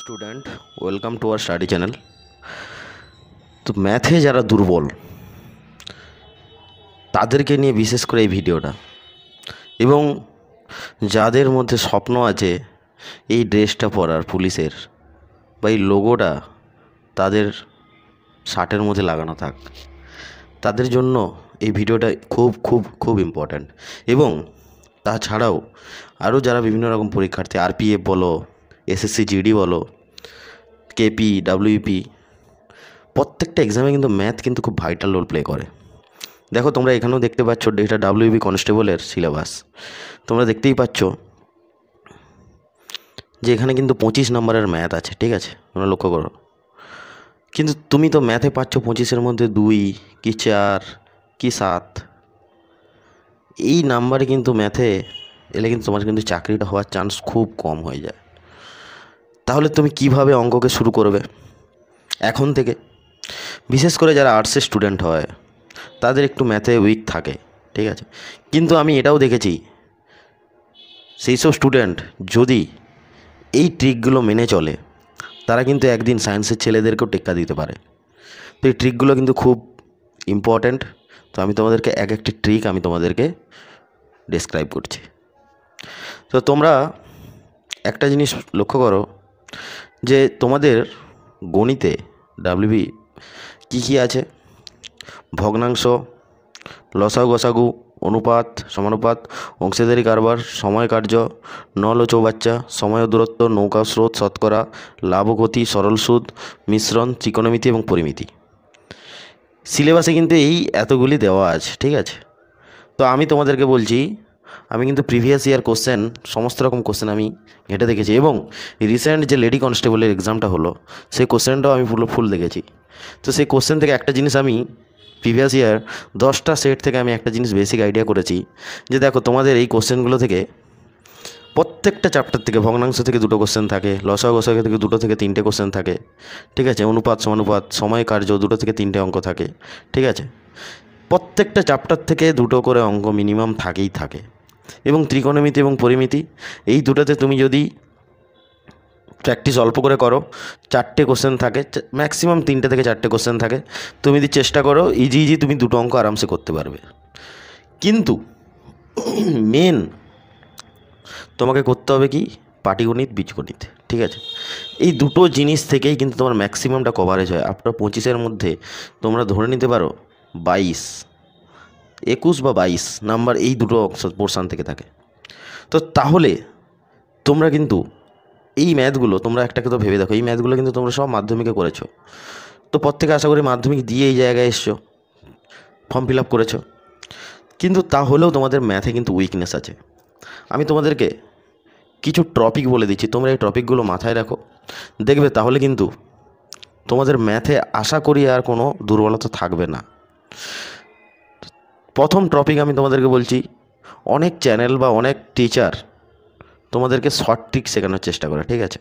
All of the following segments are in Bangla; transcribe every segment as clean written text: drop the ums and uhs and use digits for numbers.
Student, welcome to our study channel. তো ম্যাথে যারা দুর্বল তাদেরকে নিয়ে বিশেষ করে এই ভিডিওটা, এবং যাদের মধ্যে স্বপ্ন আছে এই ড্রেসটা পরার পুলিশের বা এই লোগোটা তাদের শার্টের মধ্যে লাগানো থাক, তাদের জন্য এই ভিডিওটা খুব খুব খুব ইম্পর্ট্যান্ট। এবং তাছাড়াও আরও যারা বিভিন্ন রকম পরীক্ষার্থী, আরপিএফ বলো, এসএসসি জিডি বলো, কেপি, ডাব্লিউপি, প্রত্যেকটা এক্সামে কিন্তু ম্যাথ কিন্তু খুব ভাইটাল রোল প্লে করে। দেখো, তোমরা এখানেও দেখতে পাচ্ছ, এটা ডাব্লিউবি কনস্টেবলের সিলেবাস। তোমরা দেখতেই পাচ্ছ যে এখানে কিন্তু 25 নম্বরের ম্যাথ আছে, ঠিক আছে, তোমরা লক্ষ্য করো। কিন্তু তুমি তো ম্যাথে পাচ্ছ 25-এর মধ্যে 2 কি 4 কি 7। এই নাম্বারে কিন্তু ম্যাথে এলে কিন্তু তোমার কিন্তু চাকরিটা হওয়ার চান্স খুব কম হয়ে যায়। তাহলে তুমি কিভাবে অঙ্ককে শুরু করবে এখন থেকে? বিশেষ করে যারা আর্টসের স্টুডেন্ট হয় তাদের একটু ম্যাথে উইক থাকে, ঠিক আছে। কিন্তু আমি এটাও দেখেছি সেই সব স্টুডেন্ট যদি এই ট্রিকগুলো মেনে চলে তারা কিন্তু একদিন সায়েন্সের ছেলেদেরকেও টেক্কা দিতে পারে। তো এই ট্রিকগুলো কিন্তু খুব ইম্পর্ট্যান্ট। তো আমি তোমাদেরকে একটি ট্রিক আমি তোমাদেরকে ডেসক্রাইব করছি। তো তোমরা একটা জিনিস লক্ষ্য করো যে তোমাদের গণিতে ডাব্লিউবি কী আছে: ভগ্নাংশ, লসাগু গসাগু, অনুপাত সমানুপাত, অংশীদারি কারবার, সময় কার্য, নল ও চৌবাচ্চা, সময় ও দূরত্ব, নৌকা স্রোত, শতকরা, লাভ ও ক্ষতি, সরল সুদ, মিশ্রণ, ত্রিকোণমিতি এবং পরিমিতি। সিলেবাসে কিন্তু এই এতগুলি দেওয়া আছে, ঠিক আছে। তো আমি তোমাদেরকে বলছি, আমি কিন্তু প্রিভিয়াস ইয়ার কোশ্চেন, সমস্ত রকম কোশ্চেন আমি ঘেঁটে দেখেছি, এবং রিসেন্ট যে লেডি কনস্টেবলের এক্সামটা হলো সেই কোশ্চেনটাও আমি ফুল দেখেছি। তো সেই কোশ্চেন থেকে একটা জিনিস আমি প্রিভিয়াস ইয়ার 10টা সেট থেকে আমি একটা জিনিস বেসিক আইডিয়া করেছি যে দেখো, তোমাদের এই কোশ্চেনগুলো থেকে প্রত্যেকটা চ্যাপ্টার থেকে ভগ্নাংশ থেকে 2টো কোশ্চেন থাকে, লসাগু গসাগু থেকে 2টো থেকে 3টে কোশ্চেন থাকে, ঠিক আছে। অনুপাত সমানুপাত, সময় কার্য 2টো থেকে 3টে অঙ্ক থাকে, ঠিক আছে। প্রত্যেকটা চ্যাপ্টার থেকে 2টো করে অঙ্ক মিনিমাম থাকেই থাকে। এবং ত্রিকোণমিতি এবং পরিমিতি, এই দুটোতে তুমি যদি প্র্যাকটিস অল্প করে করো, 4টে কোশ্চেন থাকে, ম্যাক্সিমাম 3টে থেকে 4টে কোশ্চেন থাকে। তুমি যদি চেষ্টা করো ইজি তুমি 2টো অঙ্ক আরামসে করতে পারবে। কিন্তু মেন তোমাকে করতে হবে কি? পাটিগণিত, বীজগণিত, ঠিক আছে। এই দুটো জিনিস থেকেই কিন্তু তোমার ম্যাক্সিমামটা কভারেজ হয়। আফটার 25-এর মধ্যে তোমরা ধরে নিতে পারো 21 বা 22 নাম্বার এই দুটো পোর্শান থেকে থাকে। তো তাহলে তোমরা কিন্তু এই ম্যাথগুলো, তোমরা একটাকে তো ভেবে দেখো, এই ম্যাথগুলো কিন্তু তোমরা সব মাধ্যমিকে করেছো। তো প্রত্যেকে আশা করি মাধ্যমিক দিয়ে এই জায়গায় এসছো, ফর্ম ফিল আপ করেছো। কিন্তু তাহলেও তোমাদের ম্যাথে কিন্তু উইকনেস আছে। আমি তোমাদেরকে কিছু টপিক বলে দিচ্ছি, তোমরা এই টপিকগুলো মাথায় রাখো, দেখবে তাহলে কিন্তু তোমাদের ম্যাথে আশা করি আর কোনো দুর্বলতা থাকবে না। প্রথম টপিক আমি তোমাদেরকে বলছি, অনেক চ্যানেল বা অনেক টিচার তোমাদেরকে শর্ট ট্রিক শেখানোর চেষ্টা করে, ঠিক আছে,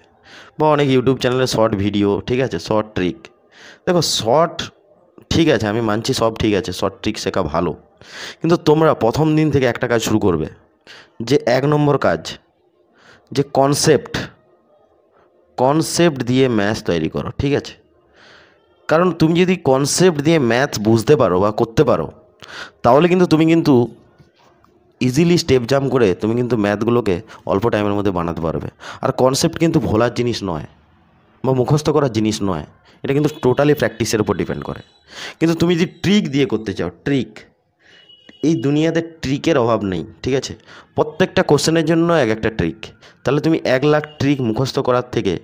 বা অনেক ইউটিউব চ্যানেলে শর্ট ভিডিও, ঠিক আছে, শর্ট ট্রিক। দেখো, শর্ট ঠিক আছে, আমি মানছি, সব ঠিক আছে, শর্ট ট্রিক শেখা ভালো। কিন্তু তোমরা প্রথম দিন থেকে একটা কাজ শুরু করবে, যে 1 নম্বর কাজ, যে কনসেপ্ট দিয়ে ম্যাথ তৈরি করো, ঠিক আছে। কারণ তুমি যদি কনসেপ্ট দিয়ে ম্যাথ বুঝতে পারো বা করতে পারো, তাহলে কিন্তু তুমি কিন্তু ইজিলি স্টেপ জাম্প করে তুমি কিন্তু ম্যাথগুলোকে অল্প টাইমের মধ্যে বানাতে পারবে। আর কনসেপ্ট কিন্তু ভোলার জিনিস নয় বা মুখস্থ করার জিনিস নয়, এটা কিন্তু টোটালি প্র্যাকটিসের উপর ডিপেন্ড করে। কিন্তু তুমি যদি ট্রিক দিয়ে করতে চাও, ট্রিক, এই দুনিয়াতে ট্রিকের অভাব নেই, ঠিক আছে। প্রত্যেকটা কোশ্চেনের জন্য একটা ট্রিক। তাহলে তুমি 1 লাখ ট্রিক মুখস্থ করার থেকে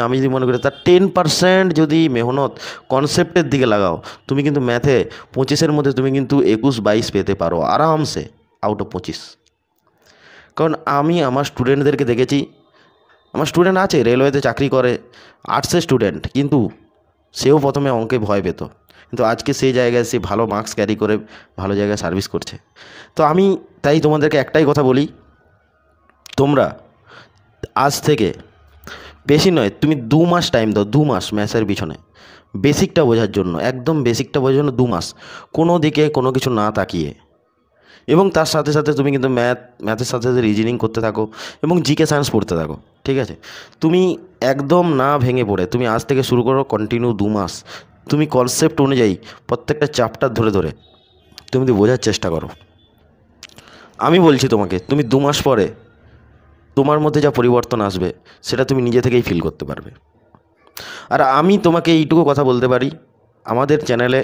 আমি যদি মনে করি তার 10% যদি মেহনত কনসেপ্টের দিকে লাগাও, তুমি কিন্তু ম্যাথে 25-এর মধ্যে তুমি কিন্তু 21-22 পেতে পারো আরামসে, আউট অফ 25। কারণ আমি আমার স্টুডেন্টদেরকে দেখেছি, আমার স্টুডেন্ট আছে রেলওয়েতে চাকরি করে, আর্টসের স্টুডেন্ট, কিন্তু সেও প্রথমে অঙ্কে ভয় পেত, কিন্তু আজকে সেই জায়গায় সে ভালো মার্কস ক্যারি করে ভালো জায়গায় সার্ভিস করছে। তো আমি তাই তোমাদেরকে একটাই কথা বলি, তোমরা আজ থেকে বেশি নয়, তুমি 2 মাস টাইম দাও, 2 মাস ম্যাথের পিছনে, বেসিকটা বোঝার জন্য, একদম বেসিকটা বোঝার জন্য 2 মাস, কোনো দিকে কোনো কিছু না তাকিয়ে। এবং তার সাথে সাথে তুমি কিন্তু ম্যাথের সাথে সাথে রিজনিং করতে থাকো এবং জিকে সায়েন্স পড়তে থাকো, ঠিক আছে। তুমি একদম না ভেঙে পড়ে তুমি আজ থেকে শুরু করো কন্টিনিউ 2 মাস। তুমি কনসেপ্ট অনুযায়ী প্রত্যেকটা চ্যাপ্টার ধরে ধরে তুমি বোঝার চেষ্টা করো। আমি বলছি তোমাকে, তুমি 2 মাস পরে তোমার মধ্যে যা পরিবর্তন আসবে সেটা তুমি নিজে থেকেই ফিল করতে পারবে। আর আমি তোমাকে এইটুকু কথা বলতে পারি, আমাদের চ্যানেলে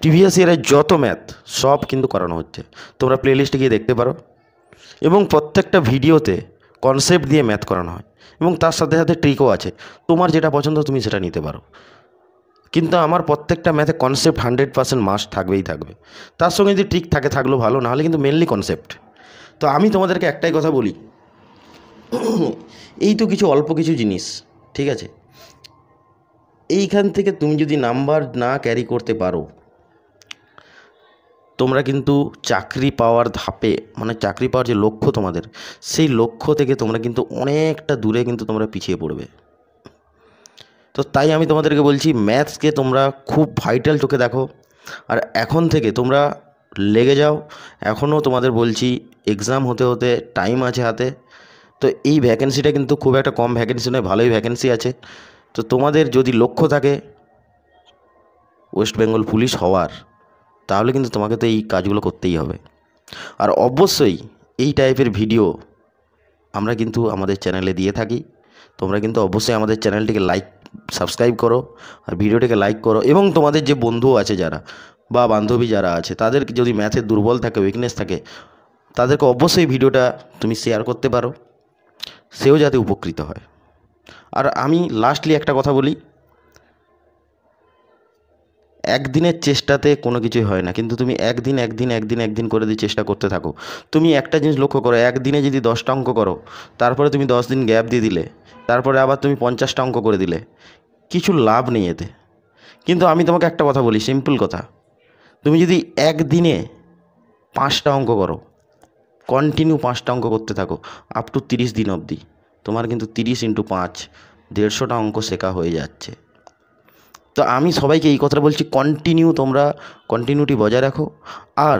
প্রিভিয়াস ইয়ারের যত ম্যাথ সব কিন্তু করানো হচ্ছে, তোমরা প্লেলিস্টে গিয়ে দেখতে পারো। এবং প্রত্যেকটা ভিডিওতে কনসেপ্ট দিয়ে ম্যাথ করানো হয় এবং তার সাথে সাথে ট্রিকও আছে। তোমার যেটা পছন্দ তুমি সেটা নিতে পারো, কিন্তু আমার প্রত্যেকটা ম্যাথে কনসেপ্ট 100% মাস্ট থাকবেই থাকবে। তার সঙ্গে যদি ট্রিক থাকে থাকলেও ভালো, নাহলে কিন্তু মেনলি কনসেপ্ট। তো আমি তোমাদেরকে একটাই কথা বলি, এই তো কিছু অল্প কিছু জিনিস, ঠিক আছে, এইখান থেকে তুমি যদি নাম্বার না ক্যারি করতে পারো, তোমরা কিন্তু চাকরি পাওয়ার ধাপে, মানে চাকরি পাওয়ার যে লক্ষ্য তোমাদের, সেই লক্ষ্য থেকে তোমরা কিন্তু অনেকটা দূরে কিন্তু তোমরা পিছিয়ে পড়বে। তো তাই আমি তোমাদেরকে বলছি, ম্যাথসকে তোমরা খুব ভাইটাল চোখে দেখো। আর এখন থেকে তোমরা লেগে যাও। এখনও তোমাদের বলছি, এক্সাম হতে হতে টাইম আছে হাতে। তো এই ভ্যাকেন্সিটা কিন্তু খুব একটা কম ভ্যাকেন্সি নয়, ভালোই ভ্যাকেন্সি আছে। তো তোমাদের যদি লক্ষ্য থাকে ওয়েস্ট বেঙ্গল পুলিশ হওয়ার, তাহলে কিন্তু তোমাকে তো এই কাজগুলো করতেই হবে। আর অবশ্যই এই টাইপের ভিডিও আমরা কিন্তু আমাদের চ্যানেলে দিয়ে থাকি। তোমরা কিন্তু অবশ্যই আমাদের চ্যানেলটিকে সাবস্ক্রাইব করো, আর ভিডিওটিকে লাইক করো। এবং তোমাদের যে বন্ধু আছে যারা, বা বান্ধবী যারা আছে, তাদের যদি ম্যাথে দুর্বল থাকে, উইকনেস থাকে, তাদেরকে অবশ্যই ভিডিওটা তুমি শেয়ার করতে পারো, সেও যাতে উপকৃত হয়। আর আমি লাস্টলি একটা কথা বলি, একদিনের চেষ্টাতে কোনো কিছুই হয় না, কিন্তু তুমি একদিন করে দিয়ে চেষ্টা করতে থাকো। তুমি একটা জিনিস লক্ষ্য করো, একদিনে যদি 10টা অঙ্ক করো, তারপরে তুমি 10 দিন গ্যাপ দিয়ে দিলে, তারপরে আবার তুমি 50টা অঙ্ক করে দিলে, কিছু লাভ নেই এতে। কিন্তু আমি তোমাকে একটা কথা বলি, সিম্পল কথা, তুমি যদি একদিনে 5টা অঙ্ক করো, কন্টিনিউ 5টা অঙ্ক করতে থাকো আপ টু 30 দিন অবধি, তোমার কিন্তু 30 × 5 150টা অঙ্ক শেখা হয়ে যাচ্ছে। তো আমি সবাইকে এই কথাটা বলছি, তোমরা কন্টিনিউটি বজায় রাখো। আর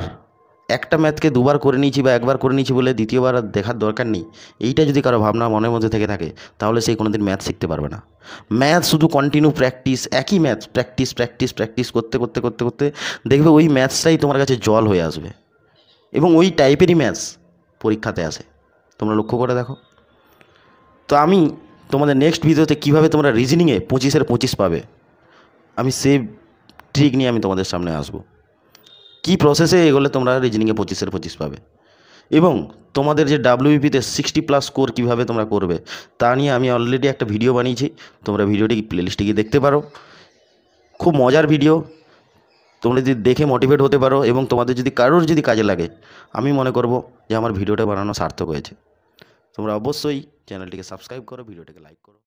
একটা ম্যাথকে দুবার করে নিয়েছি বা একবার করে নিয়েছি বলে দ্বিতীয়বার আর দেখার দরকার নেই, এইটা যদি কারো ভাবনা মনের মধ্যে থেকে থাকে, তাহলে সেই কোনোদিন ম্যাথ শিখতে পারবে না। ম্যাথ শুধু কন্টিনিউ প্র্যাকটিস, একই ম্যাথ প্র্যাকটিস করতে করতে করতে করতে দেখবে ওই ম্যাথসটাই তোমার কাছে জল হয়ে আসবে। এবং ওই টাইপেরই ম্যাথস পরীক্ষাতে আসে, তোমরা লক্ষ্য করে দেখো। তো আমি তোমাদের নেক্সট ভিডিওতে কীভাবে তোমরা রিজনিংয়ে 25-এর 25 পাবে, আমি সেই ট্রিক নিয়ে আমি তোমাদের সামনে আসব। কী প্রসেসে এগোলে তোমরা রিজনিংয়ে 25-এর 25 পাবে, এবং তোমাদের যে WBPতে 60+ স্কোর কীভাবে তোমরা করবে, তা নিয়ে আমি অলরেডি একটা ভিডিও বানিয়েছি। তোমরা ভিডিওটি প্লেলিস্টে গিয়ে দেখতে পারো, খুব মজার ভিডিও। তোমরা যদি দেখে মোটিভেট হতে পারো এবং তোমাদের যদি কারোর যদি কাজে লাগে, আমি মনে করব যে আমার ভিডিওটা বানানো সার্থক হয়েছে। তোমরা অবশ্যই চ্যানেলটিকে সাবস্ক্রাইব করো, ভিডিওটিকে লাইক করো।